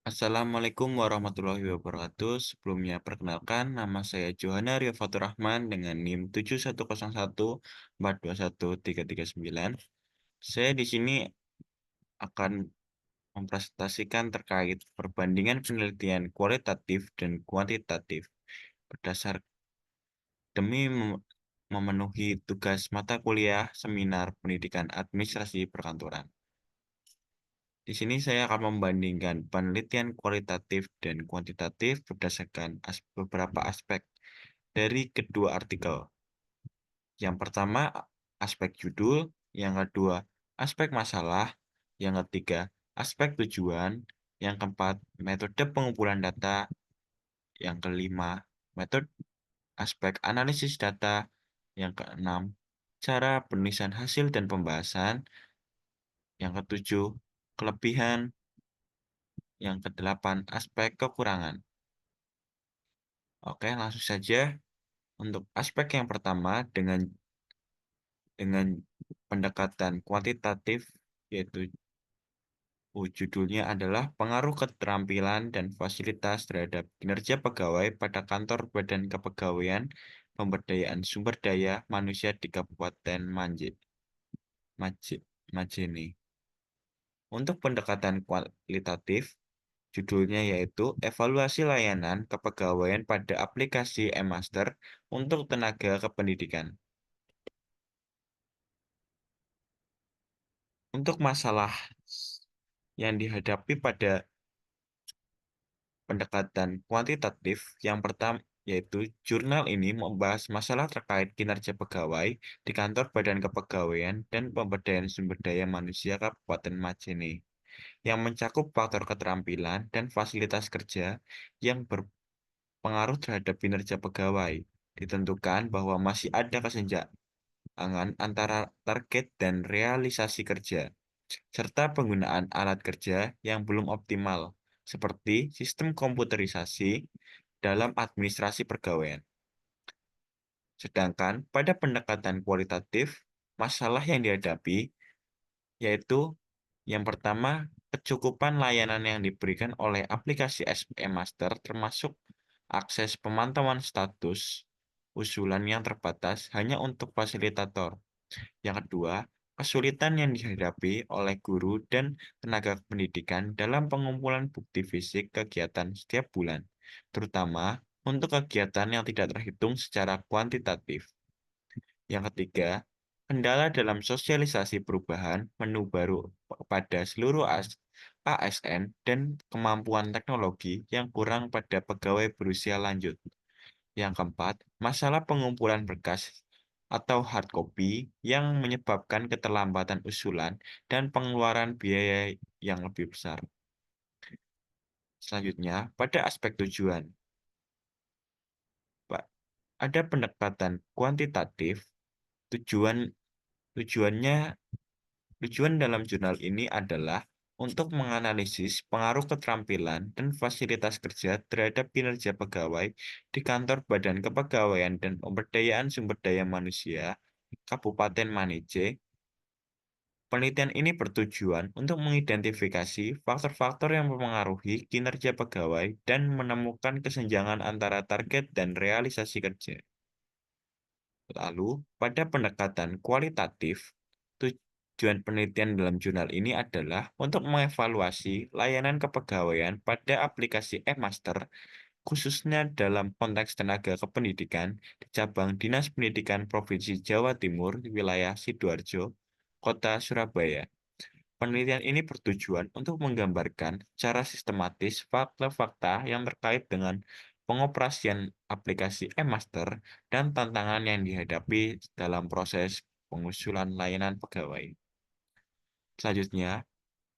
Assalamualaikum warahmatullahi wabarakatuh. Sebelumnya perkenalkan, nama saya Johana Rio Fatur Rahman dengan NIM 7101421339. Saya di sini akan mempresentasikan terkait perbandingan penelitian kualitatif dan kuantitatif berdasar demi memenuhi tugas mata kuliah seminar pendidikan administrasi perkantoran. Di sini saya akan membandingkan penelitian kualitatif dan kuantitatif berdasarkan beberapa aspek dari kedua artikel. Yang pertama, aspek judul. Yang kedua, aspek masalah. Yang ketiga, aspek tujuan. Yang keempat, metode pengumpulan data. Yang kelima, metode aspek analisis data. Yang keenam, cara penulisan hasil dan pembahasan. Yang ketujuh, kelebihan. Yang kedelapan, aspek kekurangan. Oke, langsung saja untuk aspek yang pertama dengan pendekatan kuantitatif, yaitu judulnya adalah pengaruh keterampilan dan fasilitas terhadap kinerja pegawai pada kantor Badan Kepegawaian Pemberdayaan Sumber Daya Manusia di Kabupaten Majene. Untuk pendekatan kualitatif, judulnya yaitu Evaluasi Layanan Kepegawaian pada Aplikasi e-Master untuk Tenaga Kependidikan. Untuk masalah yang dihadapi pada pendekatan kuantitatif, yang pertama yaitu jurnal ini membahas masalah terkait kinerja pegawai di kantor Badan Kepegawaian dan Pemberdayaan Sumber Daya Manusia Kabupaten Majene, yang mencakup faktor keterampilan dan fasilitas kerja yang berpengaruh terhadap kinerja pegawai. Ditentukan bahwa masih ada kesenjangan antara target dan realisasi kerja, serta penggunaan alat kerja yang belum optimal, seperti sistem komputerisasi dalam administrasi pergaulan. Sedangkan pada pendekatan kualitatif, masalah yang dihadapi yaitu yang pertama, kecukupan layanan yang diberikan oleh aplikasi SPM Master termasuk akses pemantauan status usulan yang terbatas hanya untuk fasilitator. Yang kedua, kesulitan yang dihadapi oleh guru dan tenaga pendidikan dalam pengumpulan bukti fisik kegiatan setiap bulan, terutama untuk kegiatan yang tidak terhitung secara kuantitatif. Yang ketiga, kendala dalam sosialisasi perubahan menu baru pada seluruh ASN dan kemampuan teknologi yang kurang pada pegawai berusia lanjut. Yang keempat, masalah pengumpulan berkas atau hard copy yang menyebabkan keterlambatan usulan dan pengeluaran biaya yang lebih besar. Selanjutnya, pada aspek tujuan, Pak, ada pendekatan kuantitatif. Tujuan tujuannya Tujuan dalam jurnal ini adalah untuk menganalisis pengaruh keterampilan dan fasilitas kerja terhadap kinerja pegawai di kantor Badan Kepegawaian dan Pemberdayaan Sumber Daya Manusia Kabupaten Manije. Penelitian ini bertujuan untuk mengidentifikasi faktor-faktor yang mempengaruhi kinerja pegawai dan menemukan kesenjangan antara target dan realisasi kerja. Lalu, pada pendekatan kualitatif, tujuan penelitian dalam jurnal ini adalah untuk mengevaluasi layanan kepegawaian pada aplikasi e-Master, khususnya dalam konteks tenaga kependidikan di cabang Dinas Pendidikan Provinsi Jawa Timur, wilayah Sidoarjo, Kota Surabaya. Penelitian ini bertujuan untuk menggambarkan secara sistematis fakta-fakta yang terkait dengan pengoperasian aplikasi e-Master dan tantangan yang dihadapi dalam proses pengusulan layanan pegawai. Selanjutnya,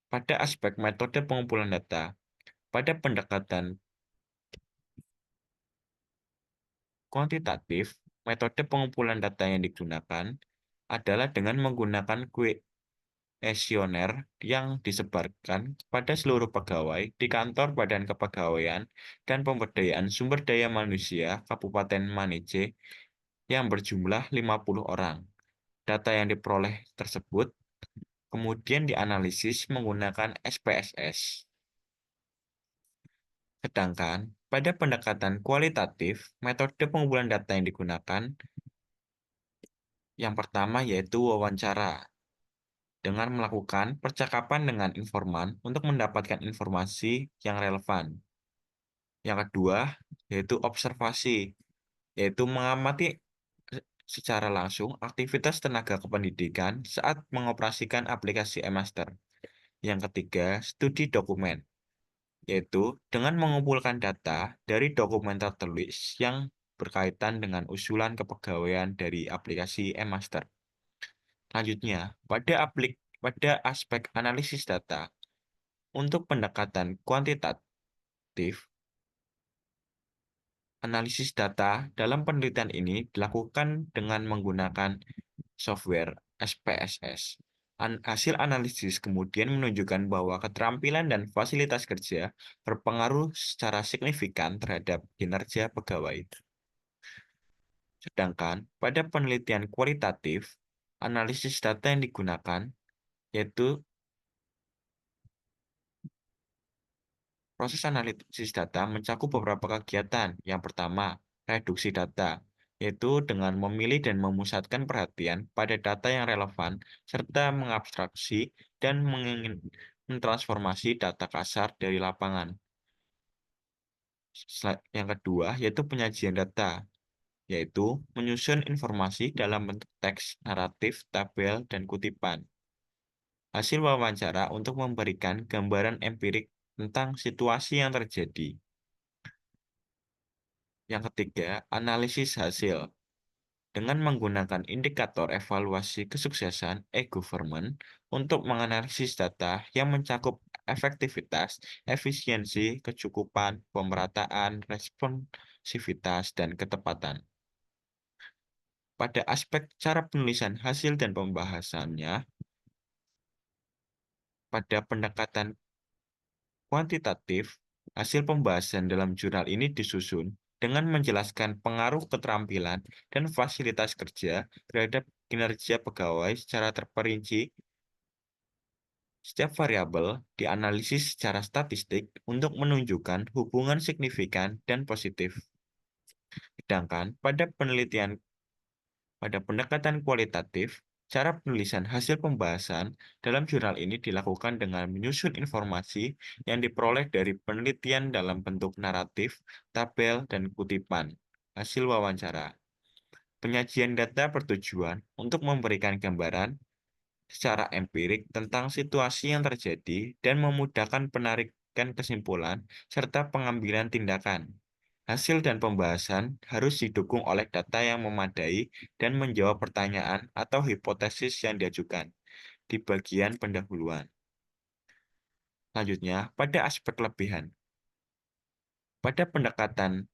pada aspek metode pengumpulan data, pada pendekatan kuantitatif, metode pengumpulan data yang digunakan adalah dengan menggunakan kuesioner yang disebarkan pada seluruh pegawai di kantor Badan Kepegawaian dan Pemberdayaan Sumber Daya Manusia Kabupaten Manije yang berjumlah 50 orang. Data yang diperoleh tersebut kemudian dianalisis menggunakan SPSS. Sedangkan pada pendekatan kualitatif, metode pengumpulan data yang digunakan yang pertama yaitu wawancara, dengan melakukan percakapan dengan informan untuk mendapatkan informasi yang relevan. Yang kedua yaitu observasi, yaitu mengamati secara langsung aktivitas tenaga kependidikan saat mengoperasikan aplikasi eMaster. Yang ketiga, studi dokumen, yaitu dengan mengumpulkan data dari dokumen tertulis yang berkaitan dengan usulan kepegawaian dari aplikasi eMaster. Selanjutnya, pada aspek analisis data, untuk pendekatan kuantitatif, analisis data dalam penelitian ini dilakukan dengan menggunakan software SPSS. Hasil analisis kemudian menunjukkan bahwa keterampilan dan fasilitas kerja berpengaruh secara signifikan terhadap kinerja pegawai. Sedangkan pada penelitian kualitatif, analisis data yang digunakan yaitu proses analisis data mencakup beberapa kegiatan. Yang pertama, reduksi data, yaitu dengan memilih dan memusatkan perhatian pada data yang relevan, serta mengabstraksi dan mentransformasi data kasar dari lapangan. Yang kedua, yaitu penyajian data, yaitu menyusun informasi dalam bentuk teks, naratif, tabel, dan kutipan. Hasil wawancara untuk memberikan gambaran empirik tentang situasi yang terjadi. Yang ketiga, analisis hasil. Dengan menggunakan indikator evaluasi kesuksesan e-government untuk menganalisis data yang mencakup efektivitas, efisiensi, kecukupan, pemerataan, responsivitas, dan ketepatan. Pada aspek cara penulisan hasil dan pembahasannya, pada pendekatan kuantitatif, hasil pembahasan dalam jurnal ini disusun dengan menjelaskan pengaruh keterampilan dan fasilitas kerja terhadap kinerja pegawai secara terperinci. Setiap variabel dianalisis secara statistik untuk menunjukkan hubungan signifikan dan positif. Sedangkan pada pendekatan kualitatif, cara penulisan hasil pembahasan dalam jurnal ini dilakukan dengan menyusun informasi yang diperoleh dari penelitian dalam bentuk naratif, tabel, dan kutipan hasil wawancara. Penyajian data bertujuan untuk memberikan gambaran secara empirik tentang situasi yang terjadi dan memudahkan penarikan kesimpulan serta pengambilan tindakan. Hasil dan pembahasan harus didukung oleh data yang memadai dan menjawab pertanyaan atau hipotesis yang diajukan di bagian pendahuluan. Selanjutnya, pada aspek kelebihan. Pada pendekatan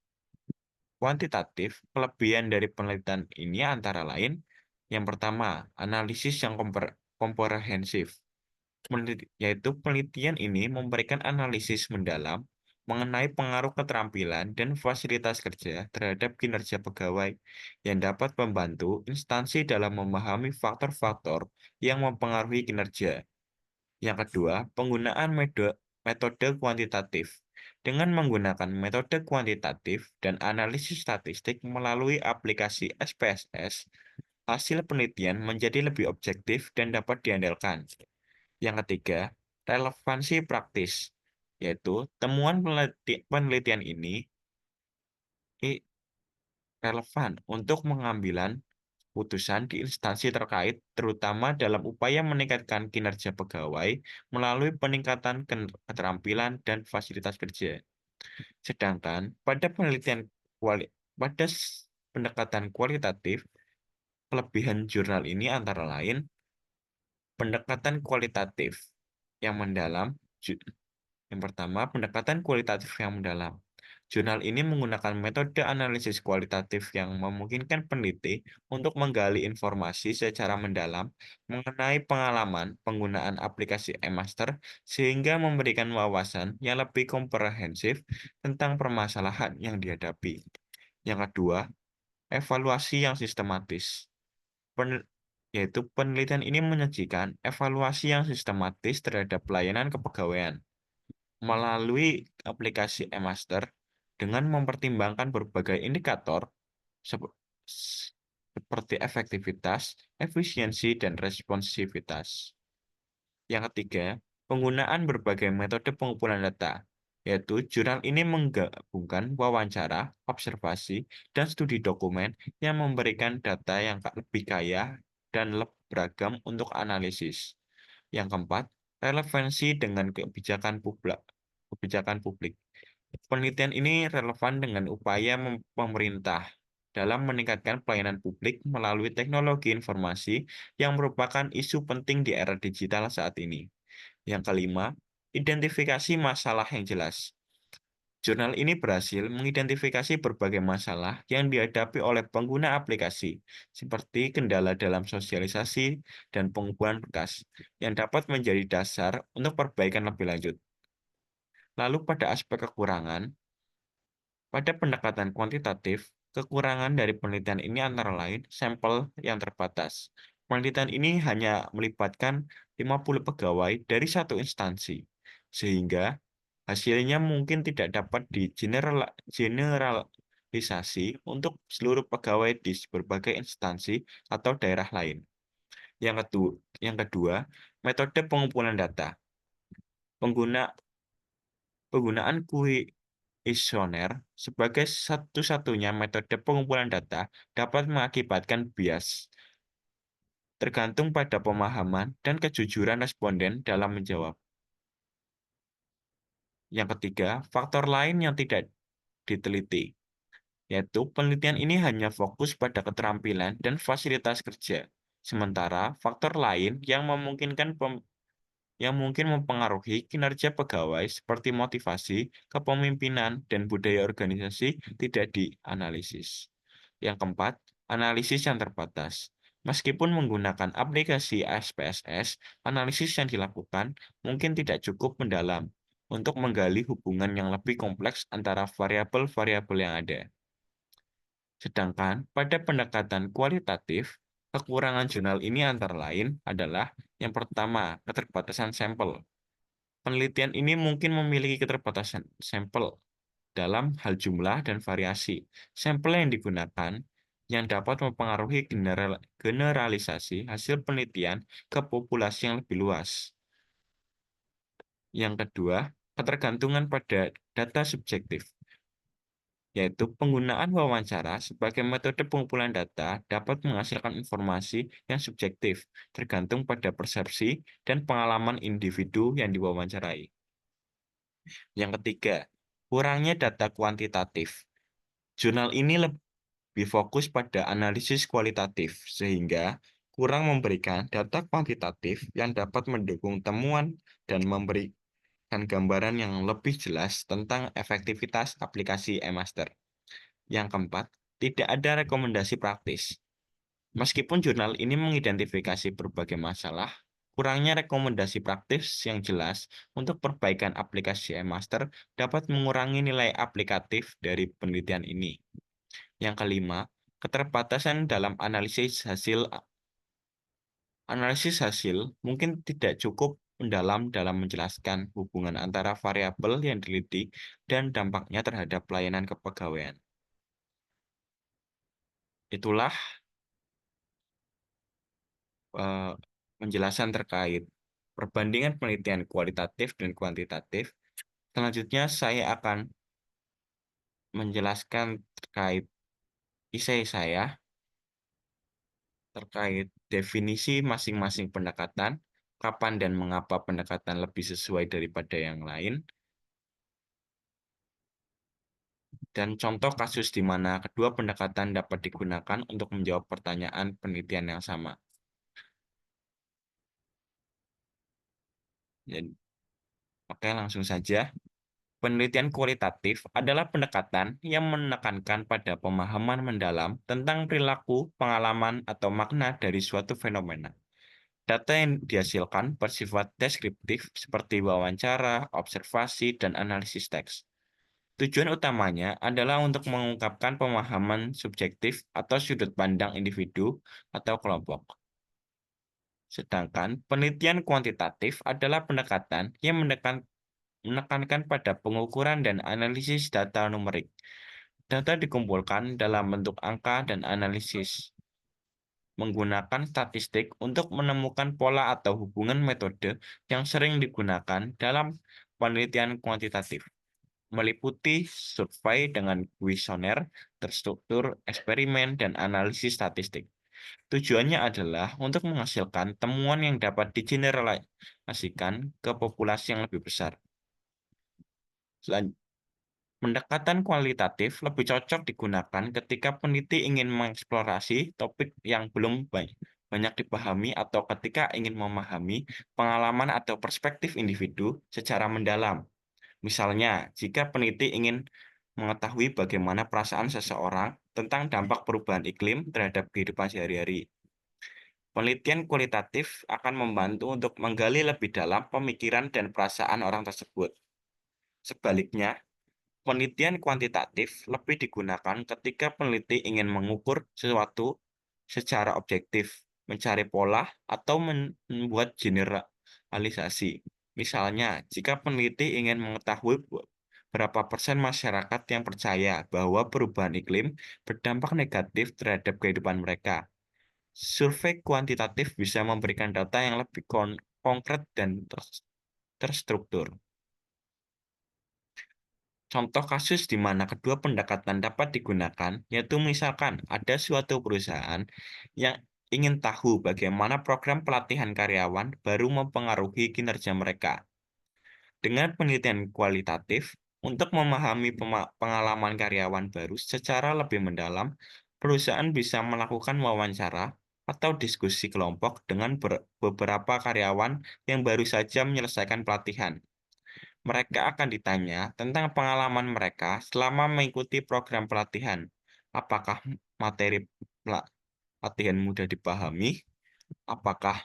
kuantitatif, kelebihan dari penelitian ini antara lain, yang pertama, analisis yang komprehensif, yaitu penelitian ini memberikan analisis mendalam mengenai pengaruh keterampilan dan fasilitas kerja terhadap kinerja pegawai yang dapat membantu instansi dalam memahami faktor-faktor yang mempengaruhi kinerja. Yang kedua, penggunaan metode kuantitatif. Dengan menggunakan metode kuantitatif dan analisis statistik melalui aplikasi SPSS, hasil penelitian menjadi lebih objektif dan dapat diandalkan. Yang ketiga, relevansi praktis, yaitu temuan penelitian ini relevan untuk mengambilan putusan di instansi terkait, terutama dalam upaya meningkatkan kinerja pegawai melalui peningkatan keterampilan dan fasilitas kerja. Sedangkan pada pendekatan kualitatif, kelebihan jurnal ini antara lain pendekatan kualitatif yang mendalam. Yang pertama, pendekatan kualitatif yang mendalam. Jurnal ini menggunakan metode analisis kualitatif yang memungkinkan peneliti untuk menggali informasi secara mendalam mengenai pengalaman penggunaan aplikasi eMaster sehingga memberikan wawasan yang lebih komprehensif tentang permasalahan yang dihadapi. Yang kedua, evaluasi yang sistematis. Yaitu penelitian ini menyajikan evaluasi yang sistematis terhadap pelayanan kepegawaian. melalui aplikasi eMaster dengan mempertimbangkan berbagai indikator seperti efektivitas, efisiensi, dan responsivitas. Yang ketiga, penggunaan berbagai metode pengumpulan data, yaitu jurnal ini menggabungkan wawancara, observasi, dan studi dokumen yang memberikan data yang lebih kaya dan lebih beragam untuk analisis. Yang keempat, relevansi dengan kebijakan publik. Penelitian ini relevan dengan upaya pemerintah dalam meningkatkan pelayanan publik melalui teknologi informasi yang merupakan isu penting di era digital saat ini. Yang kelima, identifikasi masalah yang jelas. Jurnal ini berhasil mengidentifikasi berbagai masalah yang dihadapi oleh pengguna aplikasi, seperti kendala dalam sosialisasi dan pengumpulan berkas, yang dapat menjadi dasar untuk perbaikan lebih lanjut. Lalu pada aspek kekurangan, pada pendekatan kuantitatif, kekurangan dari penelitian ini antara lain sampel yang terbatas. Penelitian ini hanya melibatkan 50 pegawai dari satu instansi, sehingga hasilnya mungkin tidak dapat digeneralisasi untuk seluruh pegawai di berbagai instansi atau daerah lain. Yang kedua, metode pengumpulan data. Penggunaan kuesioner sebagai satu-satunya metode pengumpulan data dapat mengakibatkan bias, tergantung pada pemahaman dan kejujuran responden dalam menjawab. Yang ketiga, faktor lain yang tidak diteliti, yaitu penelitian ini hanya fokus pada keterampilan dan fasilitas kerja, sementara faktor lain yang mungkin mempengaruhi kinerja pegawai seperti motivasi, kepemimpinan, dan budaya organisasi tidak dianalisis. Yang keempat, analisis yang terbatas. Meskipun menggunakan aplikasi SPSS, analisis yang dilakukan mungkin tidak cukup mendalam untuk menggali hubungan yang lebih kompleks antara variabel-variabel yang ada. Sedangkan pada pendekatan kualitatif, kekurangan jurnal ini antara lain adalah yang pertama, keterbatasan sampel. Penelitian ini mungkin memiliki keterbatasan sampel dalam hal jumlah dan variasi sampel yang digunakan yang dapat mempengaruhi generalisasi hasil penelitian ke populasi yang lebih luas. Yang kedua, ketergantungan pada data subjektif, yaitu penggunaan wawancara sebagai metode pengumpulan data dapat menghasilkan informasi yang subjektif, tergantung pada persepsi dan pengalaman individu yang diwawancarai. Yang ketiga, kurangnya data kuantitatif. Jurnal ini lebih fokus pada analisis kualitatif, sehingga kurang memberikan data kuantitatif yang dapat mendukung temuan dan memberikan gambaran yang lebih jelas tentang efektivitas aplikasi eMaster. Yang keempat, tidak ada rekomendasi praktis. Meskipun jurnal ini mengidentifikasi berbagai masalah, kurangnya rekomendasi praktis yang jelas untuk perbaikan aplikasi eMaster dapat mengurangi nilai aplikatif dari penelitian ini. Yang kelima, keterbatasan dalam analisis hasil mungkin tidak cukup mendalam dalam menjelaskan hubungan antara variabel yang diteliti dan dampaknya terhadap pelayanan kepegawaian. Itulah eh, penjelasan terkait perbandingan penelitian kualitatif dan kuantitatif. Selanjutnya saya akan menjelaskan terkait esai saya terkait definisi masing-masing pendekatan, kapan dan mengapa pendekatan lebih sesuai daripada yang lain, dan contoh kasus di mana kedua pendekatan dapat digunakan untuk menjawab pertanyaan penelitian yang sama. Jadi, oke, langsung saja. Penelitian kualitatif adalah pendekatan yang menekankan pada pemahaman mendalam tentang perilaku, pengalaman, atau makna dari suatu fenomena. Data yang dihasilkan bersifat deskriptif seperti wawancara, observasi, dan analisis teks. Tujuan utamanya adalah untuk mengungkapkan pemahaman subjektif atau sudut pandang individu atau kelompok. Sedangkan penelitian kuantitatif adalah pendekatan yang menekankan pada pengukuran dan analisis data numerik. Data dikumpulkan dalam bentuk angka dan analisis menggunakan statistik untuk menemukan pola atau hubungan metode yang sering digunakan dalam penelitian kuantitatif, meliputi survei dengan kuesioner, terstruktur, eksperimen, dan analisis statistik. Tujuannya adalah untuk menghasilkan temuan yang dapat digeneralisasikan ke populasi yang lebih besar. Pendekatan kualitatif lebih cocok digunakan ketika peneliti ingin mengeksplorasi topik yang belum banyak dipahami atau ketika ingin memahami pengalaman atau perspektif individu secara mendalam. Misalnya, jika peneliti ingin mengetahui bagaimana perasaan seseorang tentang dampak perubahan iklim terhadap kehidupan sehari-hari. Penelitian kualitatif akan membantu untuk menggali lebih dalam pemikiran dan perasaan orang tersebut. Sebaliknya, penelitian kuantitatif lebih digunakan ketika peneliti ingin mengukur sesuatu secara objektif, mencari pola, atau membuat generalisasi. Misalnya, jika peneliti ingin mengetahui berapa persen masyarakat yang percaya bahwa perubahan iklim berdampak negatif terhadap kehidupan mereka, survei kuantitatif bisa memberikan data yang lebih konkret dan terstruktur. Contoh kasus di mana kedua pendekatan dapat digunakan, yaitu misalkan ada suatu perusahaan yang ingin tahu bagaimana program pelatihan karyawan baru mempengaruhi kinerja mereka. Dengan penelitian kualitatif, untuk memahami pengalaman karyawan baru secara lebih mendalam, perusahaan bisa melakukan wawancara atau diskusi kelompok dengan beberapa karyawan yang baru saja menyelesaikan pelatihan. Mereka akan ditanya tentang pengalaman mereka selama mengikuti program pelatihan. Apakah materi pelatihan mudah dipahami? Apakah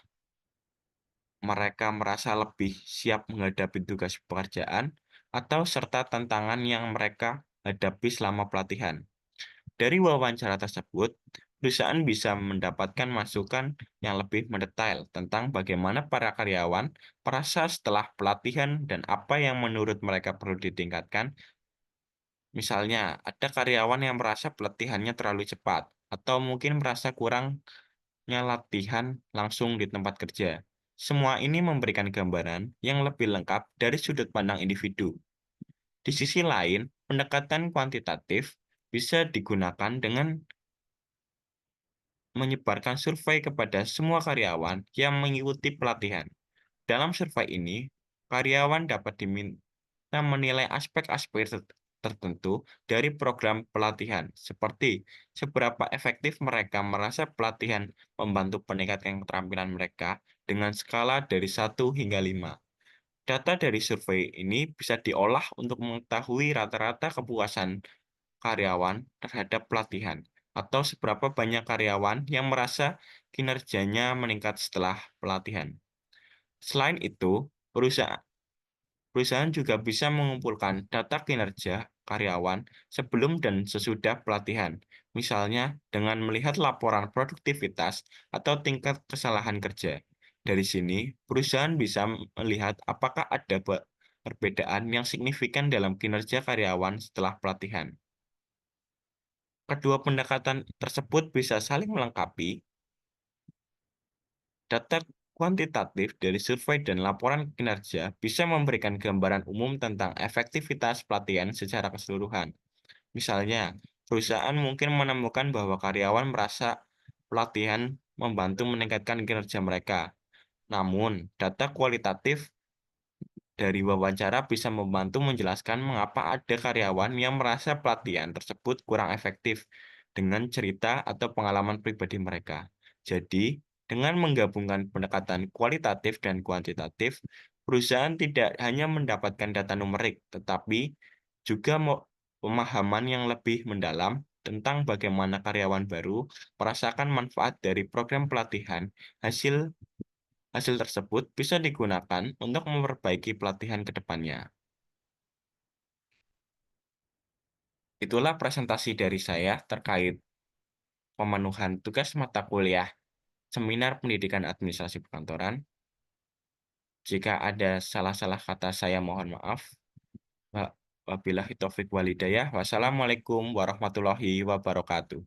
mereka merasa lebih siap menghadapi tugas pekerjaan? Atau serta tantangan yang mereka hadapi selama pelatihan? Dari wawancara tersebut, perusahaan bisa mendapatkan masukan yang lebih mendetail tentang bagaimana para karyawan merasa setelah pelatihan dan apa yang menurut mereka perlu ditingkatkan. Misalnya, ada karyawan yang merasa pelatihannya terlalu cepat, atau mungkin merasa kurangnya latihan langsung di tempat kerja. Semua ini memberikan gambaran yang lebih lengkap dari sudut pandang individu. Di sisi lain, pendekatan kuantitatif bisa digunakan dengan menyebarkan survei kepada semua karyawan yang mengikuti pelatihan. Dalam survei ini, karyawan dapat diminta menilai aspek-aspek tertentu dari program pelatihan, seperti seberapa efektif mereka merasa pelatihan membantu meningkatkan keterampilan mereka dengan skala dari 1 hingga 5. Data dari survei ini bisa diolah untuk mengetahui rata-rata kepuasan karyawan terhadap pelatihan, atau seberapa banyak karyawan yang merasa kinerjanya meningkat setelah pelatihan. Selain itu, perusahaan juga bisa mengumpulkan data kinerja karyawan sebelum dan sesudah pelatihan, misalnya dengan melihat laporan produktivitas atau tingkat kesalahan kerja. Dari sini, perusahaan bisa melihat apakah ada perbedaan yang signifikan dalam kinerja karyawan setelah pelatihan. Kedua pendekatan tersebut bisa saling melengkapi. Data kuantitatif dari survei dan laporan kinerja bisa memberikan gambaran umum tentang efektivitas pelatihan secara keseluruhan. Misalnya, perusahaan mungkin menemukan bahwa karyawan merasa pelatihan membantu meningkatkan kinerja mereka. Namun, data kualitatif dari wawancara bisa membantu menjelaskan mengapa ada karyawan yang merasa pelatihan tersebut kurang efektif dengan cerita atau pengalaman pribadi mereka. Jadi, dengan menggabungkan pendekatan kualitatif dan kuantitatif, perusahaan tidak hanya mendapatkan data numerik, tetapi juga pemahaman yang lebih mendalam tentang bagaimana karyawan baru merasakan manfaat dari program pelatihan. Hasil tersebut bisa digunakan untuk memperbaiki pelatihan ke depannya. Itulah presentasi dari saya terkait pemenuhan tugas mata kuliah Seminar Pendidikan Administrasi Perkantoran. Jika ada salah-salah kata saya mohon maaf. Wa wabillahi taufik walhidayah. Wassalamualaikum warahmatullahi wabarakatuh.